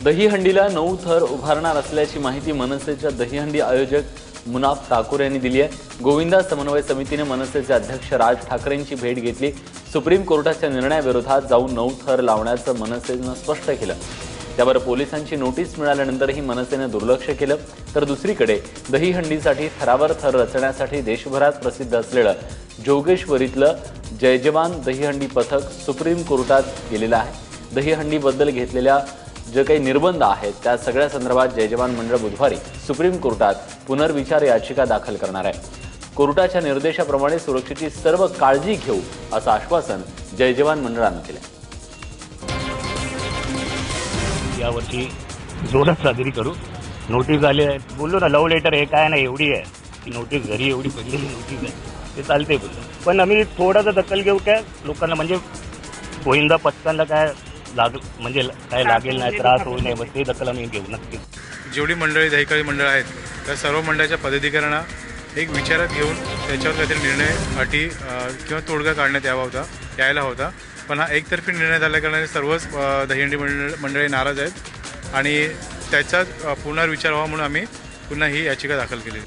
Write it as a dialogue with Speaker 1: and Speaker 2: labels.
Speaker 1: दहीहंडीला 9 थर उभारणार असल्याची माहिती मनसेच्या दहीहंडी आयोजक मुनाफ ठाकूर यांनी दिली आहे। गोविंदा समन्वय समितीने मनसेचे अध्यक्ष राज ठाकरेंची भेट घेतली। सुप्रीम कोर्टाच्या निर्णयाविरोधात जाऊन 9 थर लावण्याचं मनसेनं स्पष्ट केलं। त्यावर पोलिसांची नोटीस मिळाल्यानंतरही मनसेने दुर्लक्ष केलं। तर दुसरीकडे दहीहंडीसाठी थरावर थर रचण्यासाठी देशभरात प्रसिद्ध असलेलं जोगेश्वरीतलं जय जवान दहीहंडी पथक सुप्रीम कोर्टात गेलेलं आहे। दहीहंडीबद्दल घेतलेल्या जे काही निर्बंध आहेत त्या सगळ्या संदर्भात जय जवान मंडळ बुधवारी सुप्रीम कोर्टात पुनर्विचार याचिका दाखल करणार आहे। कोर्टाच्या निर्देशाप्रमाणे सुरक्षेची सर्व काळजी घेऊ असं आश्वासन जय जवान मंडळानं दिलं।
Speaker 2: यावर्षी जोरात साजरी करू। नोटीस आली आहे, बोललो ना लव लेटर हे काय नाही एवढी आहे की नोटीस घरी एवढी पडलेली नोटीस आहे ते चालते बोललो, पण आम्ही थोडासा दखल घेऊ काय लोकांना, म्हणजे गोविंदा पथकांना काय म्हणजे काय लागेल नाही, त्रास होऊ नये, बस ते दखल आम्ही घेऊ नक्की।
Speaker 3: जेवढी मंडळी दहीहंडी मंडळ आहेत त्या सर्व मंडळाच्या पदाधिकाऱ्यांना एक विचारात घेऊन त्याच्यावर काहीतरी निर्णय अटी किंवा तोडगा काढण्यात यायला होता, पण हा एकतर्फी निर्णय झाल्याकारणाने सर्वच दहीहंडी मंडळी नाराज आहेत आणि त्याचा पुनर्विचार व्हावा म्हणून आम्ही पुन्हा ही याचिका दाखल केली।